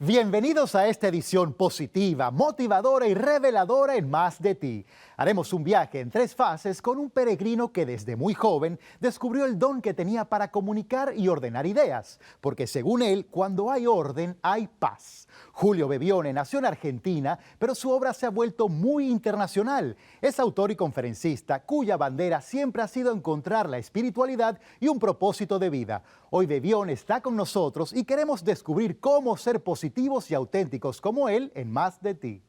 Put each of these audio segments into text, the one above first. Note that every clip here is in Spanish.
Bienvenidos a esta edición positiva, motivadora y reveladora en Más de Ti. Haremos un viaje en 3 fases con un peregrino que desde muy joven descubrió el don que tenía para comunicar y ordenar ideas, porque según él, cuando hay orden, hay paz. Julio Bebione nació en Argentina, pero su obra se ha vuelto muy internacional. Es autor y conferencista cuya bandera siempre ha sido encontrar la espiritualidad y un propósito de vida. Hoy Bebione está con nosotros y queremos descubrir cómo ser positivos y auténticos como él en Más de Ti.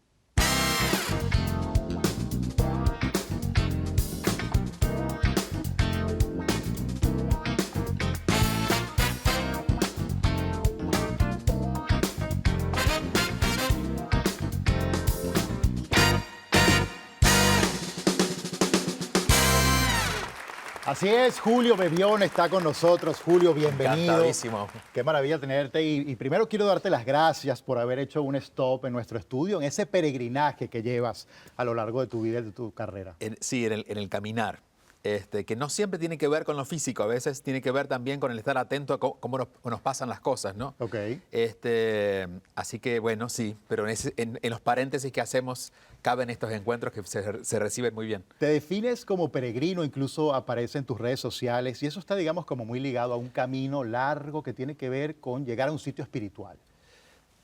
Así es, Julio Bebione está con nosotros. Julio, bienvenido. Encantadísimo. Qué maravilla tenerte. Y primero quiero darte las gracias por haber hecho un stop en nuestro estudio, en ese peregrinaje que llevas a lo largo de tu vida y de tu carrera. Sí, en el caminar, que no siempre tiene que ver con lo físico, a veces tiene que ver también con el estar atento a cómo nos pasan las cosas, ¿no? Ok. Así que bueno, sí, pero en los paréntesis que hacemos caben estos encuentros que se reciben muy bien. Te defines como peregrino, incluso aparece en tus redes sociales, y eso está, digamos, como muy ligado a un camino largo que tiene que ver con llegar a un sitio espiritual.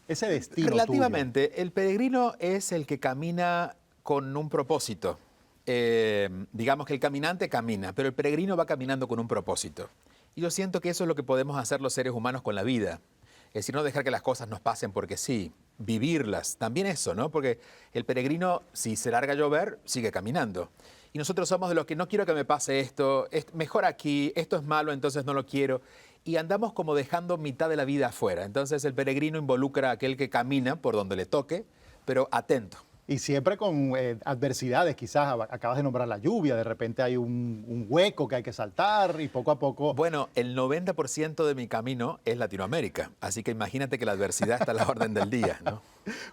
Ese destino Relativamente, tuyo. el peregrino es el que camina con un propósito. Digamos que el caminante camina, pero el peregrino va caminando con un propósito. Y yo siento que eso es lo que podemos hacer los seres humanos con la vida. Es decir, no dejar que las cosas nos pasen porque sí, vivirlas. También eso, ¿no? Porque el peregrino, si se larga a llover, sigue caminando. Y nosotros somos de los que no quiero que me pase esto, es mejor aquí, esto es malo, entonces no lo quiero. Y andamos como dejando mitad de la vida afuera. Entonces el peregrino involucra a aquel que camina por donde le toque, pero atento. Y siempre con adversidades, quizás acabas de nombrar la lluvia, de repente hay un hueco que hay que saltar y poco a poco... Bueno, el 90% de mi camino es Latinoamérica, así que imagínate que la adversidad está a la orden del día, ¿no?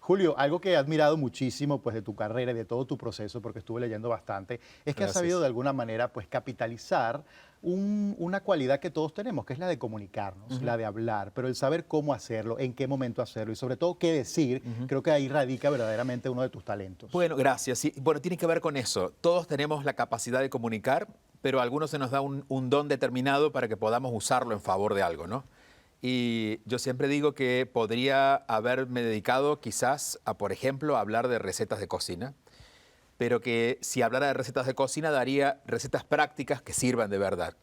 Julio, algo que he admirado muchísimo pues, de tu carrera y de todo tu proceso, porque estuve leyendo bastante, es que has Gracias. sabido de alguna manera pues, capitalizar una cualidad que todos tenemos, que es la de comunicarnos, la de hablar, pero el saber cómo hacerlo, en qué momento hacerlo y sobre todo qué decir, creo que ahí radica verdaderamente uno de tus talentos. Bueno, gracias. Sí, bueno, tiene que ver con eso. Todos tenemos la capacidad de comunicar, pero a algunos se nos da un don determinado para que podamos usarlo en favor de algo, ¿no? Y yo siempre digo que podría haberme dedicado quizás a, por ejemplo, hablar de recetas de cocina, pero que si hablara de recetas de cocina daría recetas prácticas que sirvan de verdad.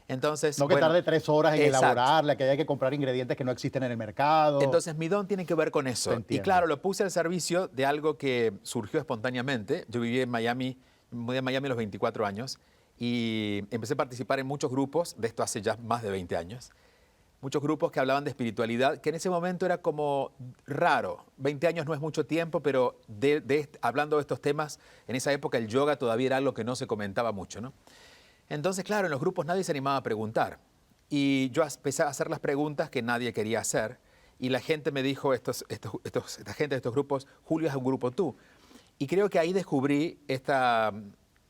Entonces, No que bueno, tarde 3 horas en exacto. elaborarla, que haya que comprar ingredientes que no existen en el mercado. Entonces mi don tiene que ver con eso. Te Y entiendo. claro, lo puse al servicio de algo que surgió espontáneamente. Yo viví en Miami, me mudé a Miami a los 24 años y empecé a participar en muchos grupos, de esto hace ya más de 20 años. Muchos grupos que hablaban de espiritualidad, que en ese momento era como raro. 20 años no es mucho tiempo, pero hablando de estos temas, en esa época el yoga todavía era algo que no se comentaba mucho, ¿no? Entonces, claro, en los grupos nadie se animaba a preguntar. Y yo empecé a hacer las preguntas que nadie quería hacer. Y la gente me dijo, esta gente de estos grupos, Julio, es un grupo tú. Y creo que ahí descubrí esta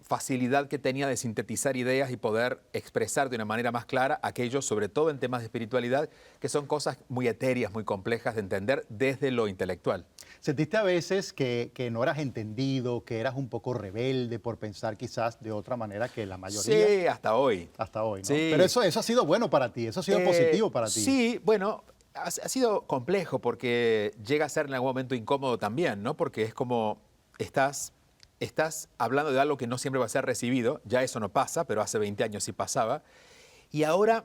facilidad que tenía de sintetizar ideas y poder expresar de una manera más clara aquellos, sobre todo en temas de espiritualidad, que son cosas muy etéreas, muy complejas de entender desde lo intelectual. ¿Sentiste a veces que no eras entendido, que eras un poco rebelde por pensar quizás de otra manera que la mayoría? Sí, hasta hoy. Hasta hoy, ¿no? Sí. Pero eso ha sido bueno para ti, eso ha sido positivo para ti. Sí, bueno, ha sido complejo porque llega a ser en algún momento incómodo también, ¿no? Porque es como estás hablando de algo que no siempre va a ser recibido, ya eso no pasa, pero hace 20 años sí pasaba. Y ahora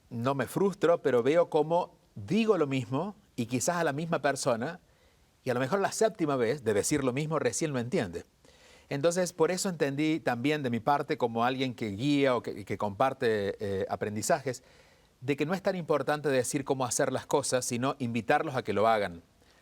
no me frustro, pero veo cómo digo lo mismo y quizás a la misma persona, y a lo mejor la 7ª vez de decir lo mismo recién lo entiende. Entonces, por eso entendí también de mi parte, como alguien que guía o que comparte aprendizajes, de que no es tan importante decir cómo hacer las cosas, sino invitarlos a que lo hagan.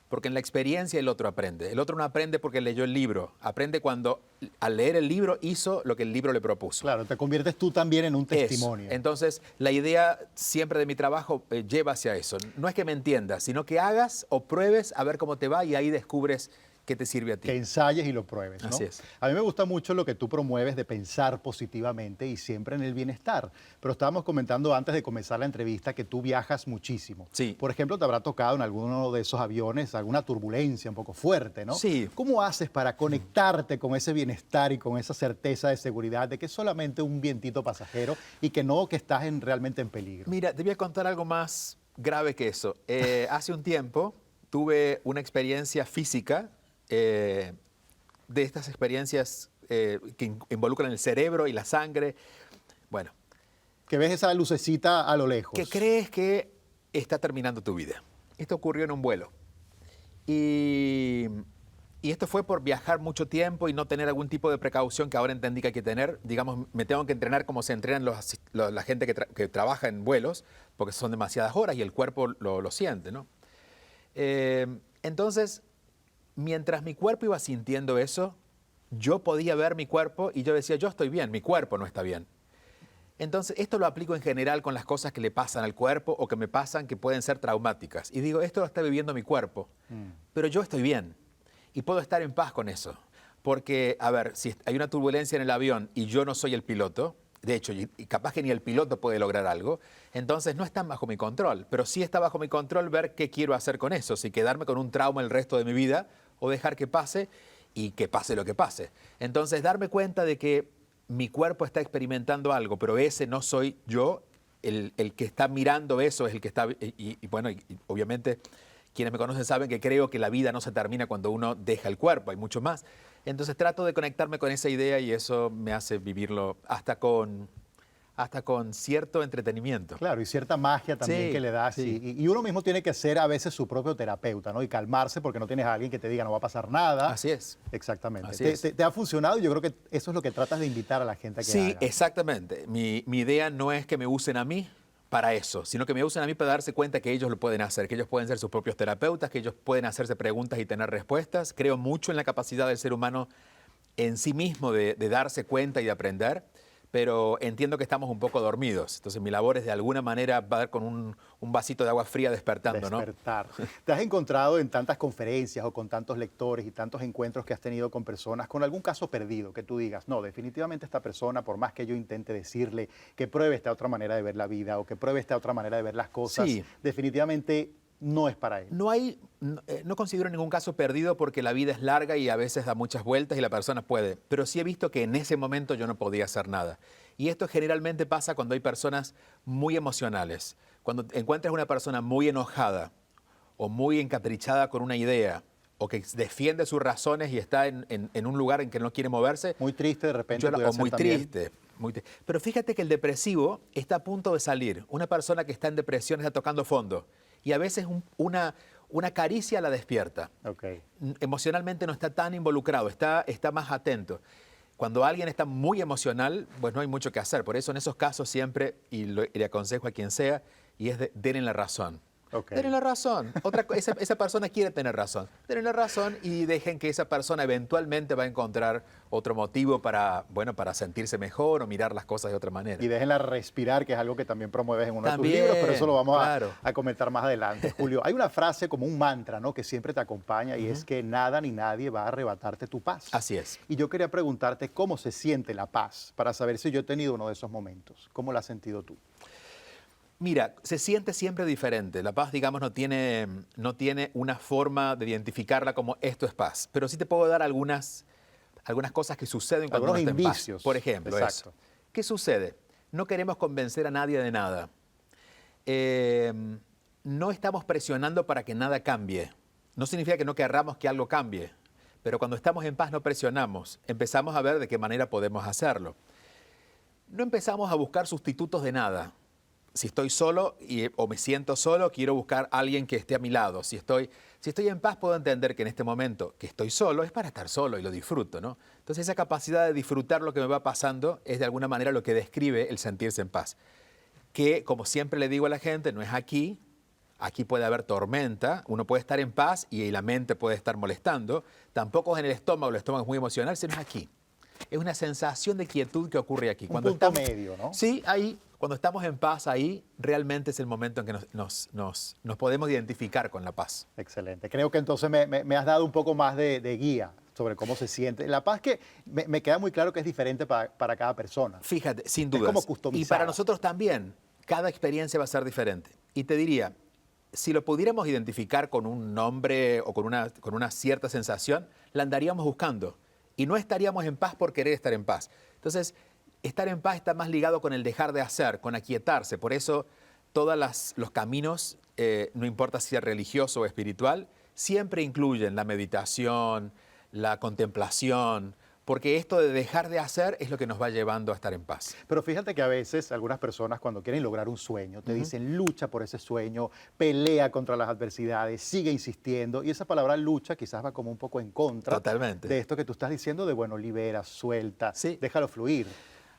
Porque en la experiencia el otro aprende. El otro no aprende porque leyó el libro. Aprende cuando al leer el libro hizo lo que el libro le propuso. Claro, te conviertes tú también en un testimonio. Eso. Entonces, la idea siempre de mi trabajo lleva hacia eso. No es que me entiendas, sino que hagas o pruebes a ver cómo te va y ahí descubres qué te sirve a Que ti. ensayes y lo pruebes, ¿no? Así es. A mí me gusta mucho lo que tú promueves de pensar positivamente y siempre en el bienestar. Pero estábamos comentando antes de comenzar la entrevista que tú viajas muchísimo. Sí. Por ejemplo, te habrá tocado en alguno de esos aviones alguna turbulencia un poco fuerte, ¿no? Sí. ¿Cómo haces para conectarte con ese bienestar y con esa certeza de seguridad de que es solamente un vientito pasajero y que no que estás realmente en peligro? Mira, te voy a contar algo más grave que eso. Hace un tiempo tuve una experiencia física, de estas experiencias que involucran el cerebro y la sangre. Bueno, Que ves esa lucecita a lo lejos. que crees que está terminando tu vida. Esto ocurrió en un vuelo. Y, y esto fue por viajar mucho tiempo y no tener algún tipo de precaución que ahora entendí que hay que tener. Digamos, me tengo que entrenar como se entrenan la gente que trabaja en vuelos, porque son demasiadas horas y el cuerpo lo siente, ¿no? Entonces, mientras mi cuerpo iba sintiendo eso, yo podía ver mi cuerpo y yo decía, yo estoy bien, mi cuerpo no está bien. Entonces, esto lo aplico en general con las cosas que le pasan al cuerpo o que me pasan que pueden ser traumáticas. Y digo, esto lo está viviendo mi cuerpo, pero yo estoy bien y puedo estar en paz con eso. Porque, a ver, si hay una turbulencia en el avión y yo no soy el piloto, de hecho, y capaz que ni el piloto puede lograr algo, entonces no está bajo mi control. Pero sí está bajo mi control ver qué quiero hacer con eso, si quedarme con un trauma el resto de mi vida o dejar que pase y que pase lo que pase. Entonces, darme cuenta de que mi cuerpo está experimentando algo, pero ese no soy yo, el que está mirando eso es el que está... Bueno, obviamente quienes me conocen saben que creo que la vida no se termina cuando uno deja el cuerpo, hay mucho más. Entonces trato de conectarme con esa idea y eso me hace vivirlo hasta con cierto entretenimiento. Claro, y cierta magia también Sí, que le das. sí. Y uno mismo tiene que ser a veces su propio terapeuta, ¿no? Y calmarse porque no tienes a alguien que te diga no va a pasar nada. Así es. Exactamente. Así Te, es. te ha funcionado y yo creo que eso es lo que tratas de invitar a la gente a que Sí, haga. exactamente. Mi idea no es que me usen a mí para eso, sino que me usen a mí para darse cuenta que ellos lo pueden hacer, que ellos pueden ser sus propios terapeutas, que ellos pueden hacerse preguntas y tener respuestas. Creo mucho en la capacidad del ser humano en sí mismo de darse cuenta y de aprender, pero entiendo que estamos un poco dormidos. Entonces mi labor es de alguna manera va a dar con un vasito de agua fría despertando, ¿no? Despertar. ¿Te has encontrado en tantas conferencias o con tantos lectores y tantos encuentros que has tenido con personas con algún caso perdido que tú digas, no, definitivamente esta persona, por más que yo intente decirle que pruebe esta otra manera de ver la vida o que pruebe esta otra manera de ver las cosas, Sí. definitivamente no es para él? No considero ningún caso perdido porque la vida es larga y a veces da muchas vueltas y la persona puede. Pero sí he visto que en ese momento yo no podía hacer nada. Y esto generalmente pasa cuando hay personas muy emocionales. Cuando encuentras una persona muy enojada o muy encaprichada con una idea o que defiende sus razones y está en un lugar en que no quiere moverse. Muy triste de repente. O pudiera ser muy también. triste. Pero fíjate que el depresivo está a punto de salir. Una persona que está en depresión está tocando fondo. Y a veces una caricia la despierta. Ok. Emocionalmente no está tan involucrado, está más atento. Cuando alguien está muy emocional, pues no hay mucho que hacer. Por eso en esos casos siempre, y le aconsejo a quien sea, y es denle la razón. Ok. Denle la razón. Esa persona quiere tener razón. Denle la razón y dejen que esa persona eventualmente va a encontrar otro motivo para sentirse mejor o mirar las cosas de otra manera. Y déjenla respirar, que es algo que también promueves en uno de tus También, libros, pero eso lo vamos claro. a comentar más adelante. Julio, hay una frase como un mantra, ¿no?, que siempre te acompaña y es que nada ni nadie va a arrebatarte tu paz. Así es. Y yo quería preguntarte cómo se siente la paz, para saber si yo he tenido uno de esos momentos. ¿Cómo la has sentido tú? Mira, se siente siempre diferente. La paz, digamos, no tiene una forma de identificarla como esto es paz. Pero sí te puedo dar algunas cosas que suceden cuando uno Algunos está en paz. indicios. Por ejemplo, Exacto. eso. ¿Qué sucede? No queremos convencer a nadie de nada. No estamos presionando para que nada cambie. No significa que no querramos que algo cambie. Pero cuando estamos en paz no presionamos. Empezamos a ver de qué manera podemos hacerlo. No empezamos a buscar sustitutos de nada. Si estoy solo o me siento solo, quiero buscar a alguien que esté a mi lado. Si estoy en paz, puedo entender que en este momento que estoy solo es para estar solo y lo disfruto, ¿no? Entonces esa capacidad de disfrutar lo que me va pasando es de alguna manera lo que describe el sentirse en paz. Que, como siempre le digo a la gente, no es aquí. Aquí puede haber tormenta, uno puede estar en paz y la mente puede estar molestando. Tampoco es en el estómago es muy emocional, sino es aquí. Es una sensación de quietud que ocurre aquí. Un punto medio, ¿no? Sí, ahí, Cuando estamos en paz ahí, realmente es el momento en que nos podemos identificar con la paz. Excelente. Creo que entonces me has dado un poco más de guía sobre cómo se siente. La paz que me queda muy claro que es diferente para cada persona. Fíjate, sin Es dudas. como customizada. Y para nosotros también, cada experiencia va a ser diferente. Y te diría, si lo pudiéramos identificar con un nombre o con una cierta sensación, la andaríamos buscando. Y no estaríamos en paz por querer estar en paz. Entonces, estar en paz está más ligado con el dejar de hacer, con aquietarse. Por eso, todos los caminos, no importa si es religioso o espiritual, siempre incluyen la meditación, la contemplación, porque esto de dejar de hacer es lo que nos va llevando a estar en paz. Pero fíjate que a veces algunas personas cuando quieren lograr un sueño te dicen lucha por ese sueño, pelea contra las adversidades, sigue insistiendo y esa palabra lucha quizás va como un poco en contra Totalmente. de esto que tú estás diciendo de bueno, libera, suelta, Sí. déjalo fluir.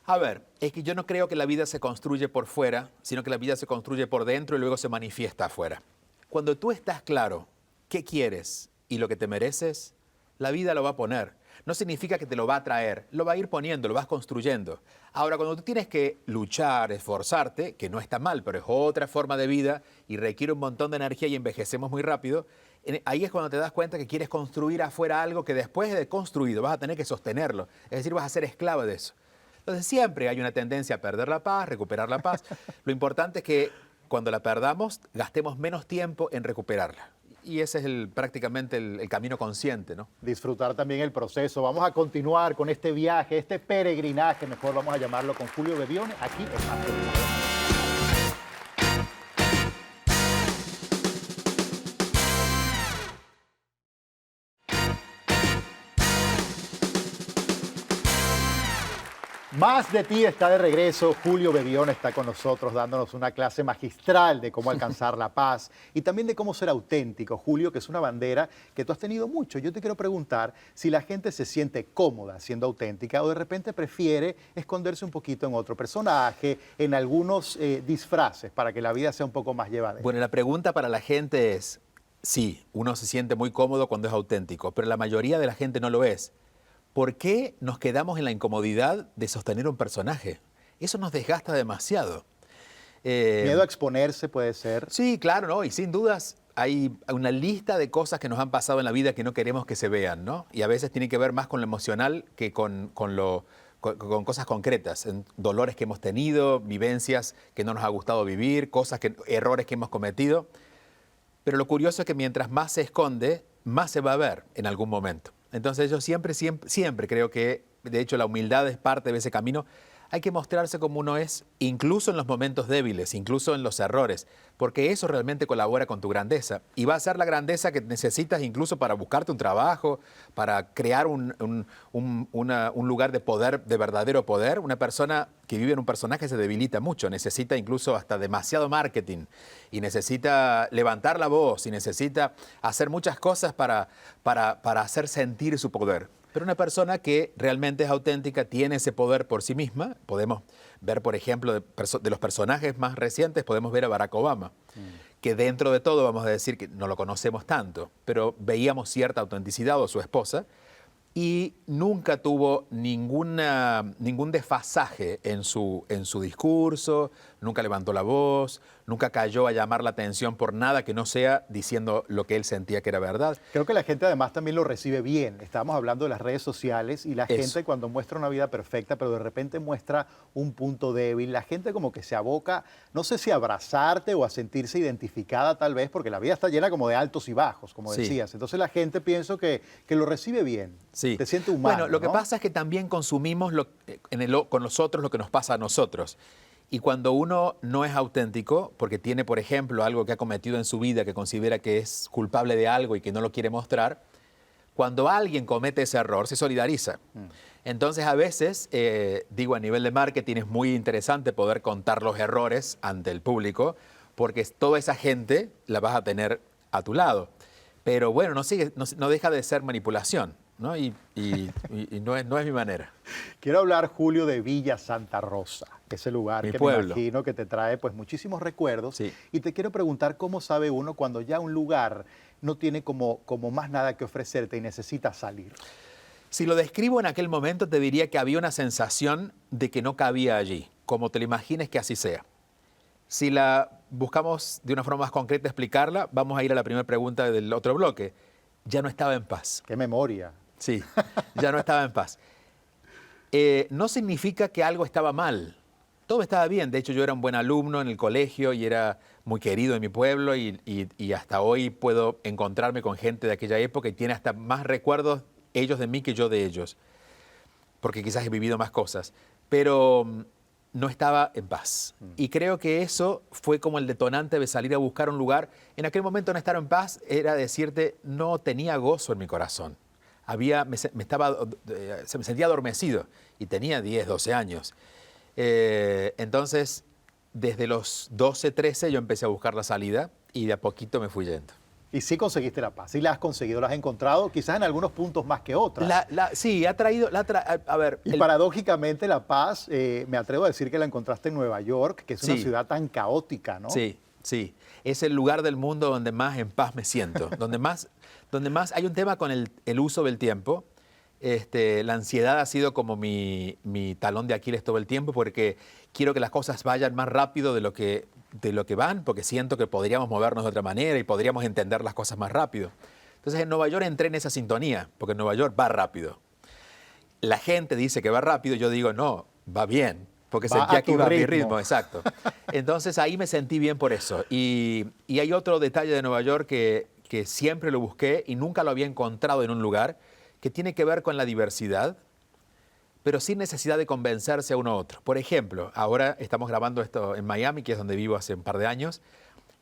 A ver, es que yo no creo que la vida se construye por fuera, sino que la vida se construye por dentro y luego se manifiesta afuera. Cuando tú estás claro qué quieres y lo que te mereces, la vida lo va a poner. No significa que te lo va a traer, lo va a ir poniendo, lo vas construyendo. Ahora, cuando tú tienes que luchar, esforzarte, que no está mal, pero es otra forma de vida y requiere un montón de energía y envejecemos muy rápido, ahí es cuando te das cuenta que quieres construir afuera algo que después de construido vas a tener que sostenerlo. Es decir, vas a ser esclavo de eso. Entonces siempre hay una tendencia a perder la paz, recuperar la paz. Lo importante es que cuando la perdamos, gastemos menos tiempo en recuperarla. Y ese es prácticamente el camino consciente, ¿no? Disfrutar también el proceso. Vamos a continuar con este viaje, este peregrinaje, mejor vamos a llamarlo, con Julio Bebione, aquí en Más de Ti. Más de Ti está de regreso. Julio Bebione está con nosotros dándonos una clase magistral de cómo alcanzar la paz y también de cómo ser auténtico. Julio, que es una bandera que tú has tenido mucho. Yo te quiero preguntar si la gente se siente cómoda siendo auténtica o de repente prefiere esconderse un poquito en otro personaje, en algunos disfraces para que la vida sea un poco más llevadera. Bueno, la pregunta para la gente es, sí, uno se siente muy cómodo cuando es auténtico, pero la mayoría de la gente no lo es. ¿Por qué nos quedamos en la incomodidad de sostener un personaje? Eso nos desgasta demasiado. Miedo a exponerse puede ser. Sí, claro, ¿no? Y sin dudas hay una lista de cosas que nos han pasado en la vida que no queremos que se vean, ¿no? Y a veces tiene que ver más con lo emocional que con cosas concretas, dolores que hemos tenido, vivencias que no nos ha gustado vivir, errores que hemos cometido. Pero lo curioso es que mientras más se esconde, más se va a ver en algún momento. Entonces yo siempre creo que, de hecho, la humildad es parte de ese camino. Hay que mostrarse como uno es, incluso en los momentos débiles, incluso en los errores, porque eso realmente colabora con tu grandeza. Y va a ser la grandeza que necesitas incluso para buscarte un trabajo, para crear un lugar de poder, de verdadero poder. Una persona que vive en un personaje se debilita mucho, necesita incluso hasta demasiado marketing, y necesita levantar la voz, y necesita hacer muchas cosas para hacer sentir su poder. Pero una persona que realmente es auténtica tiene ese poder por sí misma. Podemos ver, por ejemplo, de los personajes más recientes, podemos ver a Barack Obama, que dentro de todo vamos a decir que no lo conocemos tanto, pero veíamos cierta autenticidad, o su esposa, y nunca tuvo ningún desfasaje en su discurso, nunca levantó la voz, nunca cayó a llamar la atención por nada que no sea diciendo lo que él sentía que era verdad. Creo que la gente además también lo recibe bien. Estábamos hablando de las redes sociales y la gente cuando muestra una vida perfecta, pero de repente muestra un punto débil, la gente como que se aboca, no sé si a abrazarte o a sentirse identificada tal vez, porque la vida está llena como de altos y bajos, como decías. Entonces la gente pienso que lo recibe bien, se siente humano. Bueno, lo que ¿no? pasa es que también consumimos con nosotros lo que nos pasa a nosotros. Y cuando uno no es auténtico, porque tiene, por ejemplo, algo que ha cometido en su vida que considera que es culpable de algo y que no lo quiere mostrar, cuando alguien comete ese error, se solidariza. Entonces, a veces, a nivel de marketing es muy interesante poder contar los errores ante el público, porque toda esa gente la vas a tener a tu lado. Pero bueno, no deja de ser manipulación, ¿no? Y no es mi manera. Quiero hablar, Julio, de Villa Santa Rosa, ese lugar Mi que pueblo. me imagino que te trae pues muchísimos recuerdos. Sí. Y te quiero preguntar cómo sabe uno cuando ya un lugar no tiene como más nada que ofrecerte y necesita salir. Si lo describo en aquel momento, te diría que había una sensación de que no cabía allí. como te lo imagines que así sea. Si la buscamos de una forma más concreta explicarla, vamos a ir a la primera pregunta del otro bloque. Ya no estaba en paz. ¡Qué memoria! Sí, ya no estaba en paz. No significa que algo estaba mal. Todo estaba bien. De hecho, yo era un buen alumno en el colegio y era muy querido en mi pueblo y hasta hoy puedo encontrarme con gente de aquella época y tiene hasta más recuerdos ellos de mí que yo de ellos, porque quizás he vivido más cosas. Pero no estaba en paz. Y creo que eso fue como el detonante de salir a buscar un lugar. En aquel momento no estar en paz era decirte, no tenía gozo en mi corazón. Me sentía adormecido y tenía 10, 12 años. Entonces, desde los 12, 13 yo empecé a buscar la salida y de a poquito me fui yendo. Y sí conseguiste la paz, sí la has conseguido, la has encontrado, quizás en algunos puntos más que otras. Sí, ha traído, a ver. Y paradójicamente la paz, me atrevo a decir que la encontraste en Nueva York, que es una ciudad tan caótica, ¿no? Sí, sí. Es el lugar del mundo donde más en paz me siento, donde más hay un tema con el uso del tiempo. La ansiedad ha sido como mi talón de Aquiles todo el tiempo porque quiero que las cosas vayan más rápido de lo que van, porque siento que podríamos movernos de otra manera y podríamos entender las cosas más rápido. Entonces en Nueva York entré en esa sintonía, porque en Nueva York va rápido. La gente dice que va rápido, yo digo no, va bien, porque sentía que iba a mi ritmo, exacto. Entonces ahí me sentí bien por eso. Y hay otro detalle de Nueva York que siempre lo busqué y nunca lo había encontrado en un lugar, que tiene que ver con la diversidad, pero sin necesidad de convencerse a uno a otro. Por ejemplo, ahora estamos grabando esto en Miami, que es donde vivo hace un par de años,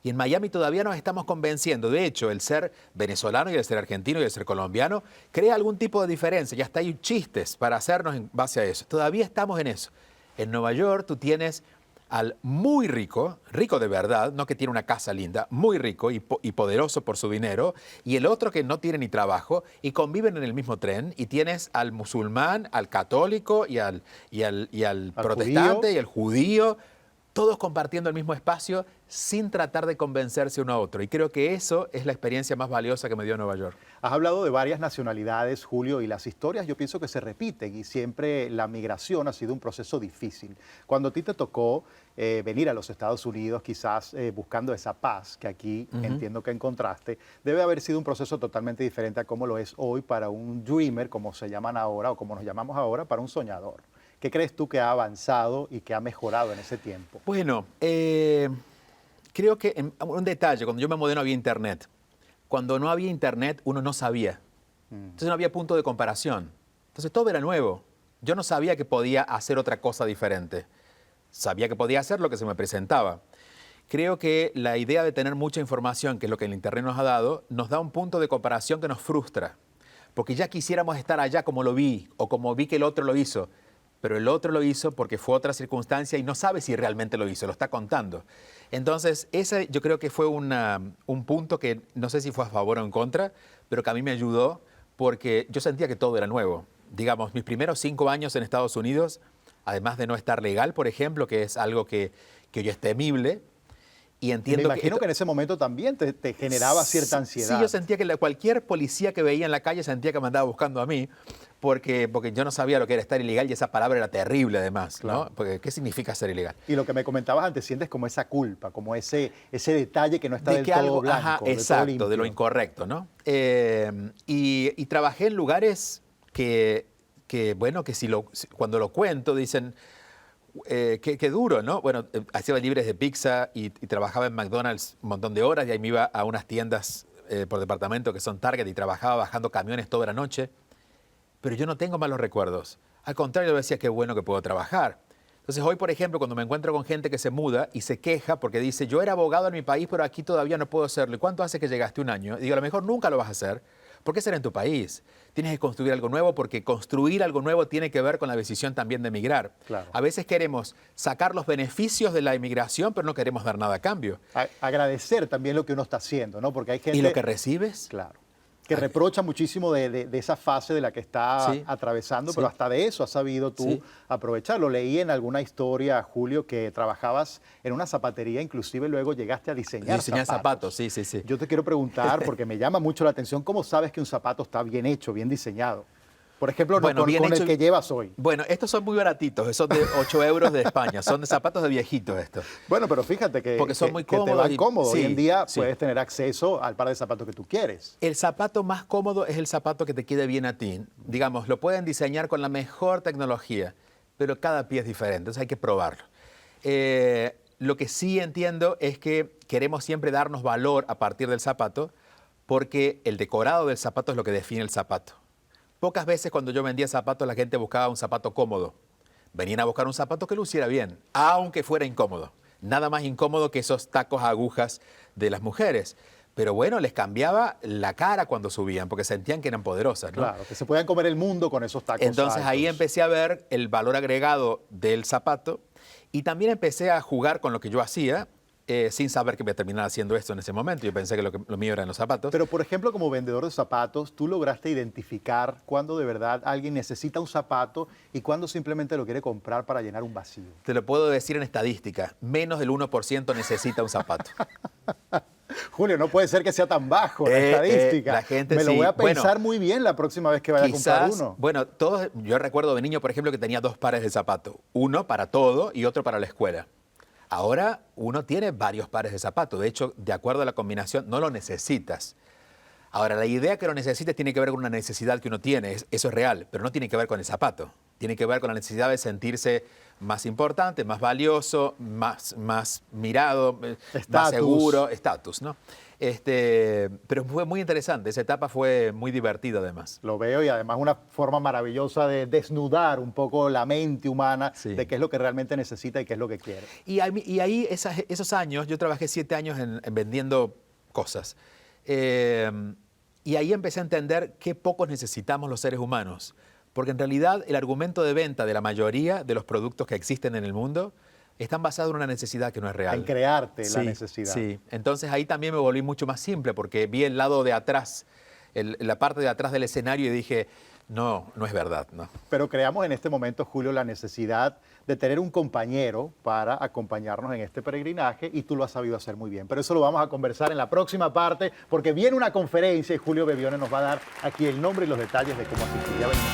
y en Miami todavía nos estamos convenciendo. De hecho, el ser venezolano y el ser argentino y el ser colombiano crea algún tipo de diferencia, y hasta hay chistes para hacernos en base a eso. Todavía estamos en eso. En Nueva York tú tienes al muy rico, rico de verdad, no que tiene una casa linda, muy rico y poderoso por su dinero, y el otro que no tiene ni trabajo y conviven en el mismo tren, y tienes al musulmán, al católico y al protestante y al judío, todos compartiendo el mismo espacio sin tratar de convencerse uno a otro. Y creo que eso es la experiencia más valiosa que me dio Nueva York. Has hablado de varias nacionalidades, Julio, y las historias yo pienso que se repiten y siempre la migración ha sido un proceso difícil. Cuando a ti te tocó venir a los Estados Unidos, quizás buscando esa paz que aquí entiendo que encontraste, debe haber sido un proceso totalmente diferente a cómo lo es hoy para un dreamer, como se llaman ahora o como nos llamamos ahora, para un soñador. ¿Qué crees tú que ha avanzado y que ha mejorado en ese tiempo? Bueno, creo que un detalle, cuando yo me mudé no había internet. Cuando no había internet uno no sabía. Entonces no había punto de comparación. Entonces todo era nuevo. Yo no sabía que podía hacer otra cosa diferente. Sabía que podía hacer lo que se me presentaba. Creo que la idea de tener mucha información, que es lo que el internet nos ha dado, nos da un punto de comparación que nos frustra. Porque ya quisiéramos estar allá como lo vi o como vi que el otro lo hizo. Pero el otro lo hizo porque fue otra circunstancia y no sabe si realmente lo hizo, lo está contando. Entonces, ese yo creo que fue un punto que no sé si fue a favor o en contra, pero que a mí me ayudó porque yo sentía que todo era nuevo. Digamos, mis primeros 5 años en Estados Unidos, además de no estar legal, por ejemplo, que es algo que hoy es temible, y entiendo me imagino que en ese momento también te generaba cierta ansiedad. Sí, yo sentía que cualquier policía que veía en la calle sentía que me andaba buscando a mí, porque yo no sabía lo que era estar ilegal y esa palabra era terrible además, claro. ¿No? Porque ¿qué significa ser ilegal? Y lo que me comentabas antes, sientes como esa culpa, como ese detalle que no está del todo algo, blanco, ajá, exacto, de lo incorrecto, ¿no? Y trabajé en lugares que cuando lo cuento dicen... Qué duro, ¿no? Bueno, hacía libres de pizza y trabajaba en McDonald's un montón de horas y ahí me iba a unas tiendas por departamento que son Target y trabajaba bajando camiones toda la noche. Pero yo no tengo malos recuerdos. Al contrario, yo decía, qué bueno que puedo trabajar. Entonces hoy, por ejemplo, cuando me encuentro con gente que se muda y se queja porque dice, yo era abogado en mi país, pero aquí todavía no puedo hacerlo. ¿Y cuánto hace que llegaste? 1 año. Y digo, a lo mejor nunca lo vas a hacer. ¿Por qué ser en tu país? Tienes que construir algo nuevo porque construir algo nuevo tiene que ver con la decisión también de emigrar. Claro. A veces queremos sacar los beneficios de la emigración, pero no queremos dar nada a cambio. Agradecer también lo que uno está haciendo, ¿no? Porque hay gente... ¿Y lo que recibes? Claro. Que reprocha muchísimo de esa fase de la que está atravesando, pero hasta de eso has sabido tú aprovecharlo. Leí en alguna historia, Julio, que trabajabas en una zapatería, inclusive luego llegaste a diseñar zapatos. Sí. Yo te quiero preguntar, porque me llama mucho la atención, ¿cómo sabes que un zapato está bien hecho, bien diseñado? Por ejemplo, Bueno, con bien el hecho. que llevas hoy. Bueno, estos son muy baratitos, son de 8 euros de España, son de zapatos de viejitos estos. Bueno, pero fíjate que, Porque son muy que te cómodos van y- cómodo. Hoy en sí, día sí. puedes tener acceso al par de zapatos que tú quieres. El zapato más cómodo es el zapato que te quede bien a ti. Digamos, lo pueden diseñar con la mejor tecnología, pero cada pie es diferente, entonces hay que probarlo. Lo que sí entiendo es que queremos siempre darnos valor a partir del zapato, porque el decorado del zapato es lo que define el zapato. Pocas veces cuando yo vendía zapatos la gente buscaba un zapato cómodo. Venían a buscar un zapato que luciera bien, aunque fuera incómodo. Nada más incómodo que esos tacos a agujas de las mujeres. Pero bueno, les cambiaba la cara cuando subían, porque sentían que eran poderosas, ¿no? Claro, que se puedan comer el mundo con esos tacos Entonces ahí altos. empecé a ver el valor agregado del zapato y también empecé a jugar con lo que yo hacía, sin saber que me terminaba haciendo esto en ese momento. Yo pensé que lo mío eran los zapatos. Pero, por ejemplo, como vendedor de zapatos, tú lograste identificar cuándo de verdad alguien necesita un zapato y cuándo simplemente lo quiere comprar para llenar un vacío. Te lo puedo decir en estadística, menos del 1% necesita un zapato. Julio, no puede ser que sea tan bajo la Eh, estadística. la gente Me lo sí. voy a pensar Bueno, muy bien la próxima vez que vaya a comprar Quizás, uno. bueno, yo recuerdo de niño, por ejemplo, que tenía 2 pares de zapatos, uno para todo y otro para la escuela. Ahora uno tiene varios pares de zapatos, de hecho, de acuerdo a la combinación, no lo necesitas. Ahora, la idea que lo necesites tiene que ver con una necesidad que uno tiene, eso es real, pero no tiene que ver con el zapato. Tiene que ver con la necesidad de sentirse más importante, más valioso, más mirado, más Estatus. seguro, estatus, ¿no? Pero fue muy interesante, esa etapa fue muy divertida además. Lo veo y además una forma maravillosa de desnudar un poco la mente humana Sí. de qué es lo que realmente necesita y qué es lo que quiere. Y ahí esos años, yo trabajé 7 años en vendiendo cosas. Y ahí empecé a entender qué pocos necesitamos los seres humanos. Porque en realidad el argumento de venta de la mayoría de los productos que existen en el mundo están basados en una necesidad que no es real. En crearte la Sí, necesidad. Sí, entonces ahí también me volví mucho más simple porque vi el lado de atrás, la parte de atrás del escenario y dije, no, no es verdad, no. Pero creamos en este momento, Julio, la necesidad de tener un compañero para acompañarnos en este peregrinaje y tú lo has sabido hacer muy bien. Pero eso lo vamos a conversar en la próxima parte porque viene una conferencia y Julio Bebione nos va a dar aquí el nombre y los detalles de cómo asistir. Ya venimos.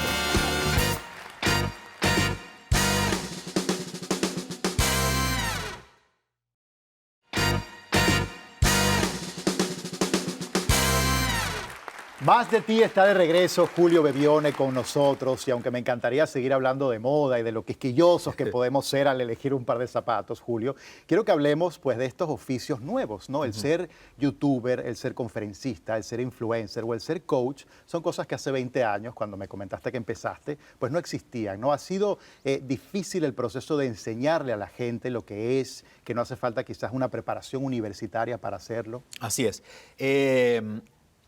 Más de ti está de regreso Julio Bebione con nosotros y aunque me encantaría seguir hablando de moda y de lo quisquillosos que podemos ser al elegir un par de zapatos, Julio, quiero que hablemos pues de estos oficios nuevos, ¿no? El ser youtuber, el ser conferencista, el ser influencer o el ser coach son cosas que hace 20 años, cuando me comentaste que empezaste, pues no existían, ¿no? Ha sido difícil el proceso de enseñarle a la gente lo que es, que no hace falta quizás una preparación universitaria para hacerlo. Así es.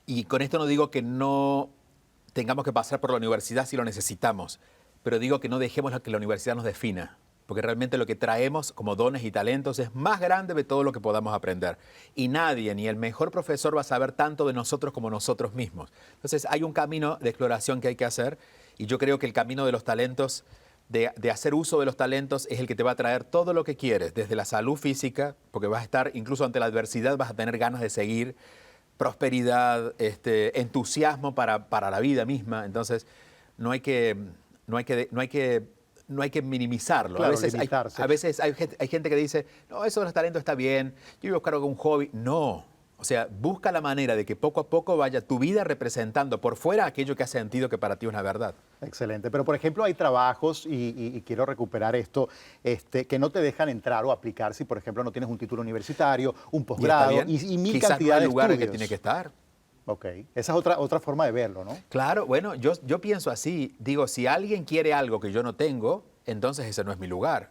Y con esto no digo que no tengamos que pasar por la universidad si lo necesitamos, pero digo que no dejemos que la universidad nos defina, porque realmente lo que traemos como dones y talentos es más grande de todo lo que podamos aprender. Y nadie, ni el mejor profesor va a saber tanto de nosotros como nosotros mismos. Entonces hay un camino de exploración que hay que hacer y yo creo que el camino de los talentos, de hacer uso de los talentos, es el que te va a traer todo lo que quieres, desde la salud física, porque vas a estar, incluso ante la adversidad, vas a tener ganas de seguir, prosperidad, entusiasmo para la vida misma. Entonces, no hay que minimizarlo. Claro, A veces hay gente que dice, no, eso de los talentos está bien, yo voy a buscar algún hobby. No. O sea, busca la manera de que poco a poco vaya tu vida representando por fuera aquello que has sentido que para ti es una verdad. Excelente. Pero, por ejemplo, hay trabajos, y quiero recuperar esto, que no te dejan entrar o aplicar si, por ejemplo, no tienes un título universitario, un posgrado y mil Quizás cantidad no de el lugar en estudios. que tiene que estar. Ok. Esa es otra forma de verlo, ¿no? Claro, bueno, yo pienso así. Digo, si alguien quiere algo que yo no tengo, entonces ese no es mi lugar.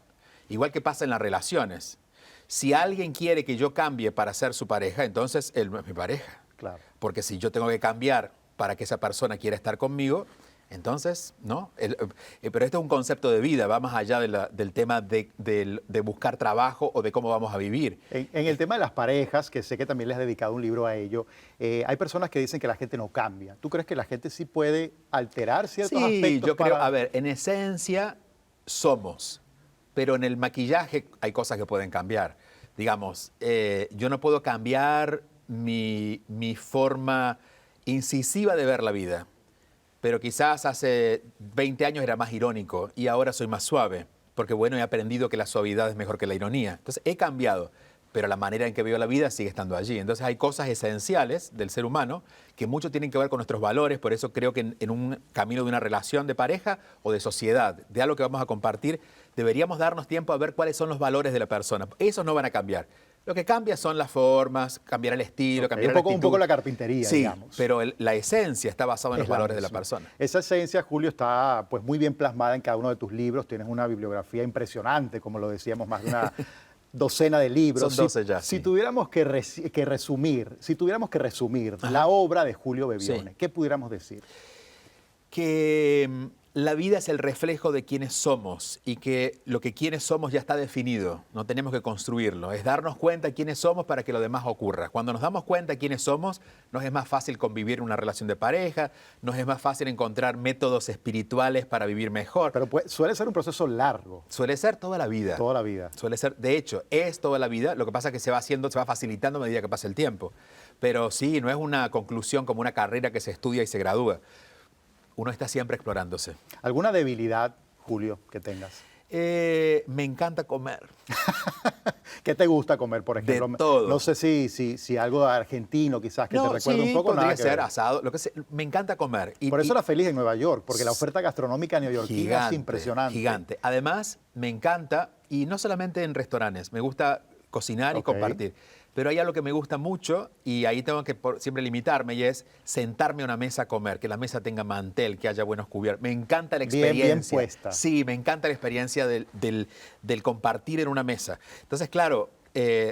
Igual que pasa en las relaciones. Si alguien quiere que yo cambie para ser su pareja, entonces él no es mi pareja. Claro. Porque si yo tengo que cambiar para que esa persona quiera estar conmigo, entonces, ¿no? Pero este es un concepto de vida, va más allá del tema de buscar trabajo o de cómo vamos a vivir. En el tema de las parejas, que sé que también les has dedicado un libro a ello, hay personas que dicen que la gente no cambia. ¿Tú crees que la gente sí puede alterar ciertos aspectos? Sí, yo creo, para- a ver, en esencia somos, pero en el maquillaje hay cosas que pueden cambiar. Digamos, yo no puedo cambiar mi forma incisiva de ver la vida, pero quizás hace 20 años era más irónico y ahora soy más suave, porque bueno, he aprendido que la suavidad es mejor que la ironía. Entonces he cambiado, pero la manera en que veo la vida sigue estando allí. Entonces hay cosas esenciales del ser humano que mucho tienen que ver con nuestros valores, por eso creo que en un camino de una relación de pareja o de sociedad, de algo que vamos a compartir, deberíamos darnos tiempo a ver cuáles son los valores de la persona. Esos no van a cambiar. Lo que cambia son las formas, cambiar el estilo, cambiar la actitud. Un poco la carpintería, sí, digamos. pero la esencia está basada en los valores de la persona. Esa esencia, Julio, está pues muy bien plasmada en cada uno de tus libros. Tienes una bibliografía impresionante, como lo decíamos, más de una docena de libros. Son 12 ya, Si sí. tuviéramos que resumir la obra de Julio Bebione, Sí. ¿qué pudiéramos decir? Que la vida es el reflejo de quienes somos y que lo que quienes somos ya está definido, no tenemos que construirlo, es darnos cuenta de quiénes somos para que lo demás ocurra. Cuando nos damos cuenta de quiénes somos, nos es más fácil convivir en una relación de pareja, nos es más fácil encontrar métodos espirituales para vivir mejor. Pero suele ser un proceso largo. Suele ser toda la vida. Toda la vida. Suele ser, de hecho, es toda la vida, lo que pasa es que se va facilitando a medida que pasa el tiempo. Pero sí, no es una conclusión como una carrera que se estudia y se gradúa. Uno está siempre explorándose. ¿Alguna debilidad, Julio, que tengas? Me encanta comer. ¿Qué te gusta comer, por ejemplo? De todo. No sé si algo argentino quizás que te recuerde un poco. Podría Nada que ser ver. asado, lo que sea. Me encanta comer. Por eso era feliz en Nueva York, porque la oferta gastronómica neoyorquina es impresionante. Gigante. Además, me encanta, y no solamente en restaurantes, me gusta cocinar y compartir. Pero hay algo que me gusta mucho, y ahí tengo que siempre limitarme, y es sentarme a una mesa a comer, que la mesa tenga mantel, que haya buenos cubiertos. Me encanta la experiencia. Bien puesta. Sí, me encanta la experiencia del compartir en una mesa. Entonces, claro,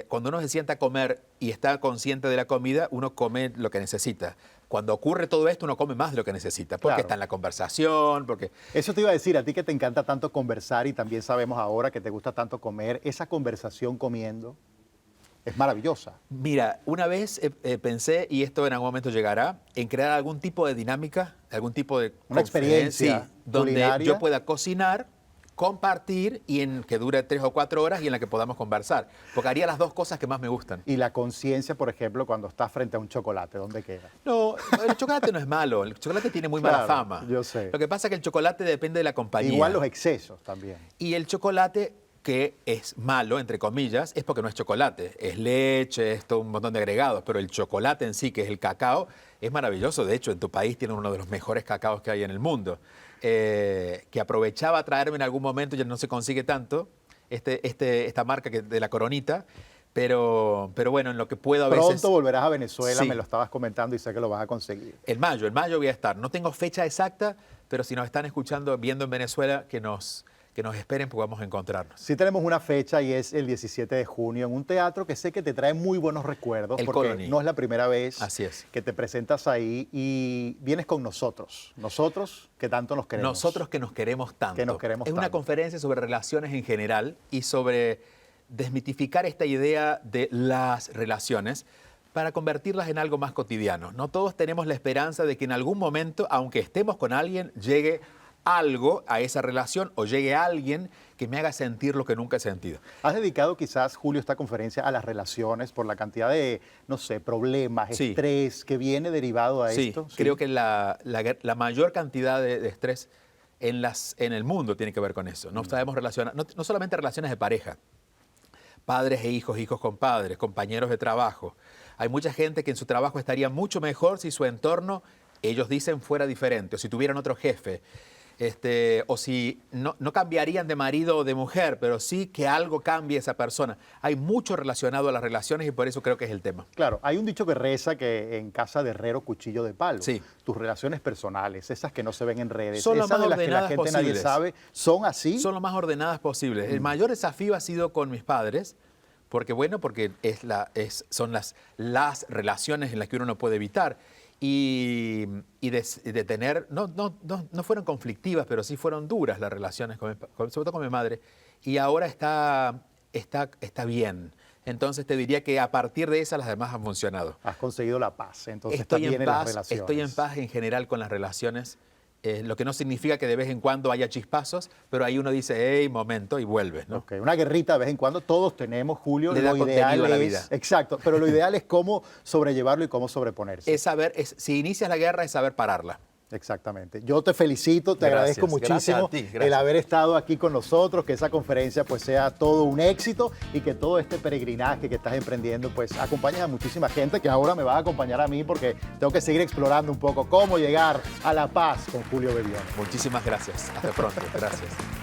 cuando uno se sienta a comer y está consciente de la comida, uno come lo que necesita. Cuando ocurre todo esto, uno come más de lo que necesita, porque Claro. está en la conversación, porque... Eso te iba a decir, a ti que te encanta tanto conversar y también sabemos ahora que te gusta tanto comer, esa conversación comiendo es maravillosa. Mira, una vez pensé, y esto en algún momento llegará, en crear algún tipo de dinámica, algún tipo de... Una experiencia sí, donde culinaria. yo pueda cocinar, compartir y en que dure 3 o 4 horas y en la que podamos conversar. Porque haría las dos cosas que más me gustan. Y la conciencia, por ejemplo, cuando estás frente a un chocolate, ¿dónde queda? No, el chocolate no es malo. El chocolate tiene muy Claro, mala fama. yo sé. Lo que pasa es que el chocolate depende de la compañía. Igual los excesos también. Y el chocolate que es malo, entre comillas, es porque no es chocolate. Es leche, es todo un montón de agregados. Pero el chocolate en sí, que es el cacao, es maravilloso. De hecho, en tu país tienen uno de los mejores cacaos que hay en el mundo. Que aprovechaba traerme en algún momento, ya no se consigue tanto, esta marca de la Coronita. Pero bueno, en lo que puedo a veces... Pronto volverás a Venezuela, Sí. me lo estabas comentando y sé que lo vas a conseguir. En mayo voy a estar. No tengo fecha exacta, pero si nos están escuchando, viendo en Venezuela, que nos esperen porque vamos a encontrarnos. Sí tenemos una fecha y es el 17 de junio en un teatro que sé que te trae muy buenos recuerdos El porque Colony. no es la primera vez Así es. que te presentas ahí y vienes con nosotros. Nosotros que tanto nos queremos. Nosotros que nos queremos tanto. Que nos queremos es una tanto. conferencia sobre relaciones en general y sobre desmitificar esta idea de las relaciones para convertirlas en algo más cotidiano. No todos tenemos la esperanza de que en algún momento, aunque estemos con alguien, llegue algo a esa relación o llegue alguien que me haga sentir lo que nunca he sentido. ¿Has dedicado quizás, Julio, esta conferencia a las relaciones por la cantidad de, no sé, problemas, Sí. estrés que viene derivado a Sí, esto? creo que la mayor cantidad de estrés en el mundo tiene que ver con eso. No sabemos relacionar, no solamente relaciones de pareja, padres e hijos, hijos con padres, compañeros de trabajo. Hay mucha gente que en su trabajo estaría mucho mejor si su entorno, ellos dicen, fuera diferente, o si tuvieran otro jefe, o si no cambiarían de marido o de mujer, pero sí que algo cambie esa persona. Hay mucho relacionado a las relaciones y por eso creo que es el tema. Claro, hay un dicho que reza que en casa de herrero, cuchillo de palo. Sí. Tus relaciones personales, esas que no se ven en redes, Son lo esas más de las que la ordenadas gente nadie posibles. sabe, ¿son así? Son lo más ordenadas posibles. El mayor desafío ha sido con mis padres, porque son las relaciones en las que uno no puede evitar. Y de tener, no fueron conflictivas, pero sí fueron duras las relaciones, sobre todo con mi madre. Y ahora está bien. Entonces te diría que a partir de esas las demás han funcionado. Has conseguido la paz, entonces Estoy también en en las paz, relaciones. estoy en paz en general con las relaciones, lo que no significa que de vez en cuando haya chispazos, pero ahí uno dice, hey, momento, y vuelve, ¿no? Ok, una guerrita de vez en cuando, todos tenemos, Julio. Le da contenido a la vida. Exacto, pero lo ideal es cómo sobrellevarlo y cómo sobreponerse. Si inicias la guerra es saber pararla. Exactamente. Yo te felicito, te Gracias, agradezco gracias muchísimo a ti, el gracias. haber estado aquí con nosotros, que esa conferencia pues sea todo un éxito y que todo este peregrinaje que estás emprendiendo pues acompañes a muchísima gente que ahora me va a acompañar a mí porque tengo que seguir explorando un poco cómo llegar a La Paz con Julio Bebione. Muchísimas gracias. Hasta pronto. Gracias.